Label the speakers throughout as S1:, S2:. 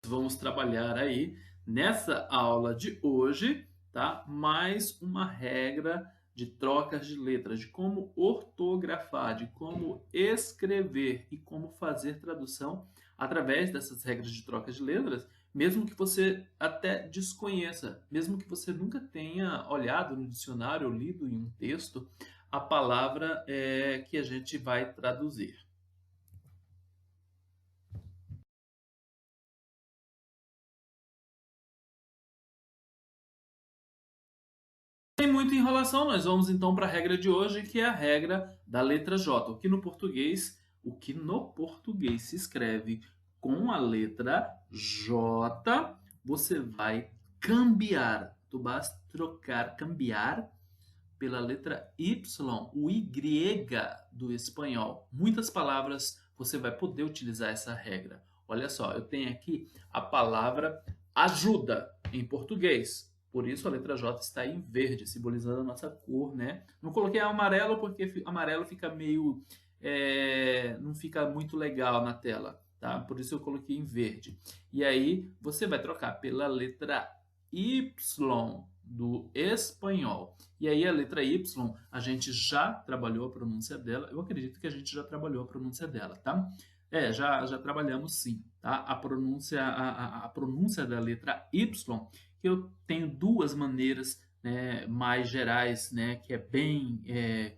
S1: vamos trabalhar aí nessa aula de hoje, tá? Mais uma regra de trocas de letras, de como ortografar, de como escrever e como fazer tradução através dessas regras de trocas de letras, mesmo que você até desconheça, mesmo que você nunca tenha olhado no dicionário ou lido em um texto a palavra que a gente vai traduzir. Sem muita enrolação, nós vamos então para a regra de hoje, que é a regra da letra J. O que no português se escreve com a letra J, você vai cambiar. Tu vas trocar, cambiar pela letra Y, o Y do espanhol. Muitas palavras você vai poder utilizar essa regra. Olha só, eu tenho aqui a palavra ajuda em português. Por isso a letra J está em verde, simbolizando a nossa cor, né? Não coloquei amarelo porque amarelo fica meio... não fica muito legal na tela, tá? Por isso eu coloquei em verde. E aí você vai trocar pela letra Y do espanhol. E aí a letra Y, a gente já trabalhou a pronúncia dela. Eu acredito que a gente já trabalhou a pronúncia dela, tá? Já trabalhamos sim, tá? A pronúncia da letra Y, que eu tenho duas maneiras, né, mais gerais, né, que é bem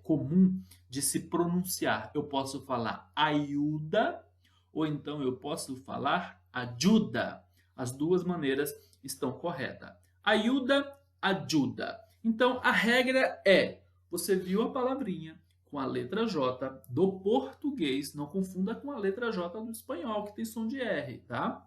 S1: comum de se pronunciar. Eu posso falar ajuda ou então eu posso falar ajuda. As duas maneiras estão corretas. Ajuda, ajuda. Então, a regra é, você viu a palavrinha com a letra J do português, não confunda com a letra J do espanhol, que tem som de R, tá?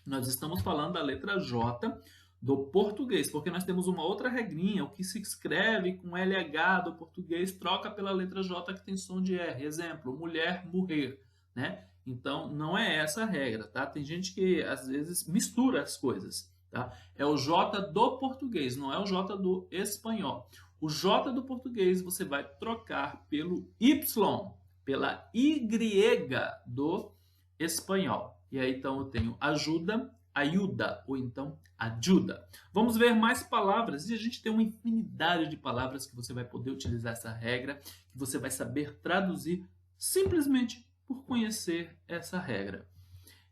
S1: Nós estamos falando da letra J do português, porque nós temos uma outra regrinha, o que se escreve com LH do português troca pela letra J que tem som de R. Exemplo, mulher, morrer, né? Então, não é essa a regra, tá? Tem gente que, às vezes, mistura as coisas, tá? É o J do português, não é o J do espanhol. O J do português você vai trocar pelo Y, pela Y do espanhol. E aí, então, eu tenho ajuda, ajuda, ou então ajuda. Vamos ver mais palavras, e a gente tem uma infinidade de palavras que você vai poder utilizar essa regra, que você vai saber traduzir simplesmente por conhecer essa regra.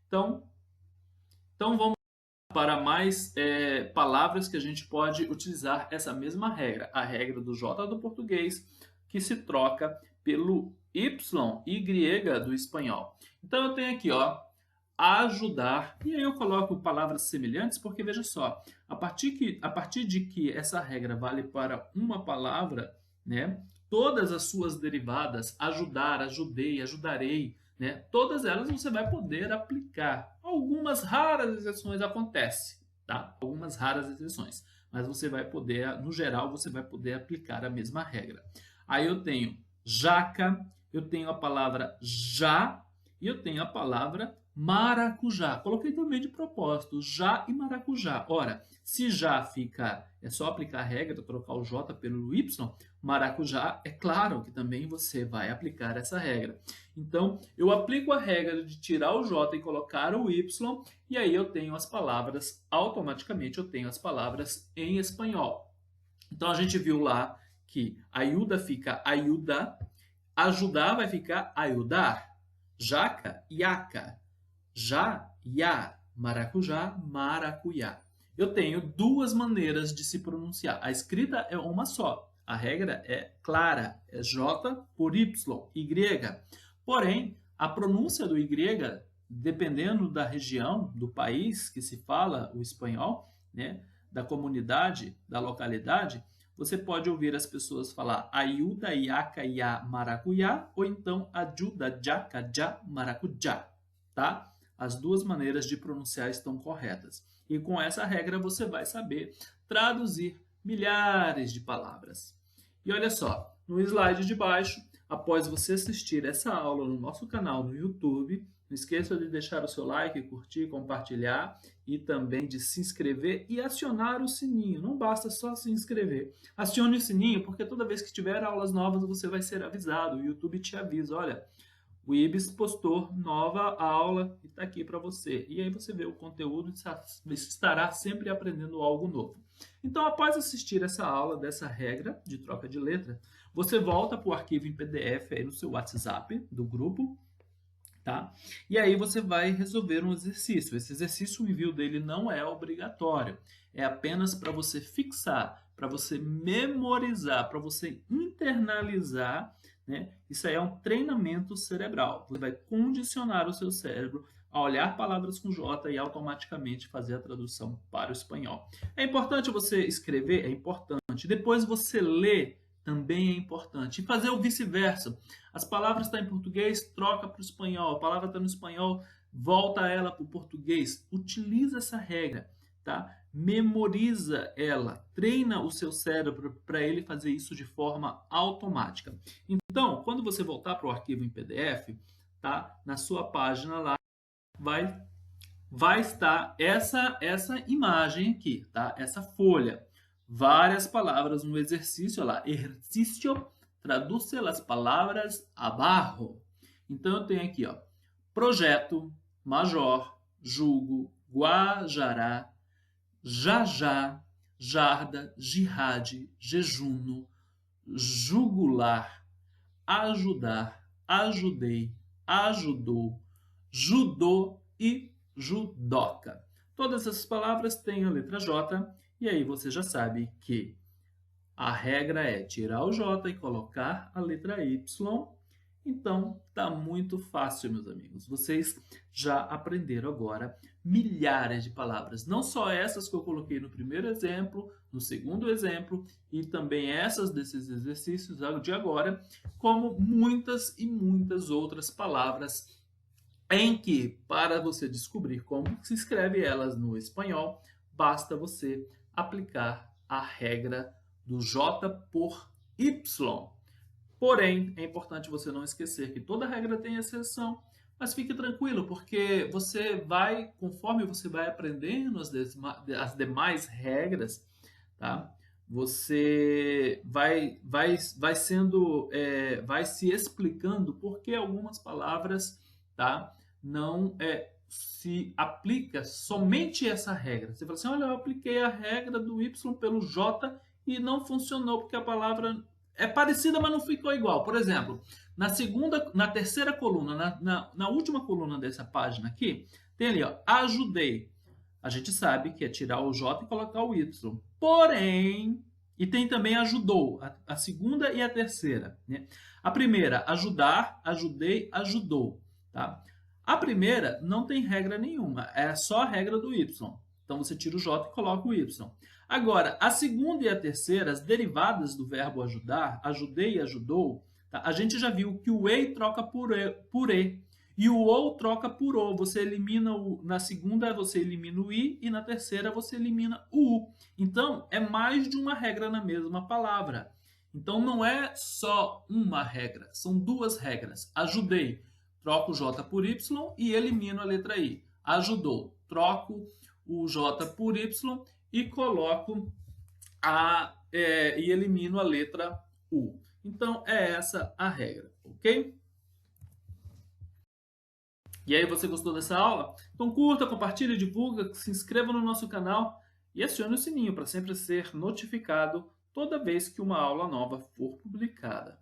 S1: Então vamos para mais palavras que a gente pode utilizar essa mesma regra, a regra do J do português, que se troca pelo Y do espanhol. Então eu tenho aqui, ó, ajudar, e aí eu coloco palavras semelhantes, porque veja só, a partir de que essa regra vale para uma palavra, né, todas as suas derivadas, ajudar, ajudei, ajudarei, né, todas elas você vai poder aplicar. Algumas raras exceções acontecem, tá? Algumas raras exceções, mas você vai poder, no geral, você vai poder aplicar a mesma regra. Aí eu tenho jaca, eu tenho a palavra já, e eu tenho a palavra maracujá. Coloquei também de propósito, já e maracujá. Ora, se já fica, é só aplicar a regra, trocar o J pelo Y, maracujá, é claro que também você vai aplicar essa regra. Então, eu aplico a regra de tirar o J e colocar o Y, e aí eu tenho as palavras, automaticamente eu tenho as palavras em espanhol. Então, a gente viu lá que ajuda fica ajuda, ajudar vai ficar ajudar, jaca, iaca, já, ya, maracujá, maracujá. Eu tenho duas maneiras de se pronunciar. A escrita é uma só. A regra é clara, é J por Y, Y. Porém, a pronúncia do Y, dependendo da região, do país que se fala o espanhol, né, da comunidade, da localidade, você pode ouvir as pessoas falar ajuda, iaca, ia, maracujá, ou então ajuda, jaca, já, maracujá, tá? As duas maneiras de pronunciar estão corretas. E com essa regra você vai saber traduzir milhares de palavras. E olha só, no slide de baixo, após você assistir essa aula no nosso canal no YouTube, não esqueça de deixar o seu like, curtir, compartilhar e também de se inscrever e acionar o sininho. Não basta só se inscrever. Acione o sininho porque toda vez que tiver aulas novas você vai ser avisado. O YouTube te avisa, olha, o Ibis postou nova aula e está aqui para você. E aí você vê o conteúdo e estará sempre aprendendo algo novo. Então, após assistir essa aula dessa regra de troca de letra, você volta para o arquivo em PDF aí no seu WhatsApp do grupo, tá? E aí você vai resolver um exercício. Esse exercício, o envio dele não é obrigatório. É apenas para você fixar, para você memorizar, para você internalizar, né? Isso aí é um treinamento cerebral. Você vai condicionar o seu cérebro a olhar palavras com J e automaticamente fazer a tradução para o espanhol. É importante você escrever? É importante. Depois você lê, também é importante. E fazer o vice-versa. As palavras estão em português, troca para o espanhol. A palavra está no espanhol, volta ela para o português. Utiliza essa regra, tá? Memoriza ela, treina o seu cérebro para ele fazer isso de forma automática. Então, quando você voltar para o arquivo em PDF, tá? Na sua página lá vai estar essa imagem aqui, tá? Essa folha. Várias palavras no exercício, lá, exercício, traduce as palavras abaixo. Então eu tenho aqui, ó, projeto, major, jugo, guajará, jajá, jarda, jihad, jejuno, jugular, ajudar, ajudei, ajudou, judô e judoca. Todas essas palavras têm a letra J, e aí você já sabe que a regra é tirar o J e colocar a letra Y. Então, tá muito fácil, meus amigos. Vocês já aprenderam agora milhares de palavras. Não só essas que eu coloquei no primeiro exemplo, no segundo exemplo, e também essas desses exercícios de agora, como muitas e muitas outras palavras em que, para você descobrir como se escreve elas no espanhol, basta você aplicar a regra do J por Y. Porém, é importante você não esquecer que toda regra tem exceção, mas fique tranquilo, porque você vai, conforme você vai aprendendo as demais regras, tá? Você vai se explicando por que algumas palavras, tá? Não se aplica somente essa regra. Você fala assim, olha, eu apliquei a regra do Y pelo J e não funcionou porque a palavra é parecida, mas não ficou igual. Por exemplo, na terceira coluna, na última coluna dessa página aqui, tem ali, ó, ajudei. A gente sabe que é tirar o J e colocar o Y. Porém, e tem também ajudou, a segunda e a terceira, né? A primeira, ajudar, ajudei, ajudou, tá? A primeira não tem regra nenhuma, é só a regra do Y. Então você tira o J e coloca o Y. Agora, a segunda e a terceira, as derivadas do verbo ajudar, ajudei e ajudou, tá? A gente já viu que o ei troca por e e o ou troca por o. Você elimina na segunda você elimina o i e na terceira você elimina o u. Então, é mais de uma regra na mesma palavra. Então, não é só uma regra, são duas regras. Ajudei, troco o J por Y e elimino a letra I. Ajudou, troco o J por Y e coloco e elimino a letra U. Então, é essa a regra, ok? E aí, você gostou dessa aula? Então curta, compartilhe, divulga, se inscreva no nosso canal e acione o sininho para sempre ser notificado toda vez que uma aula nova for publicada.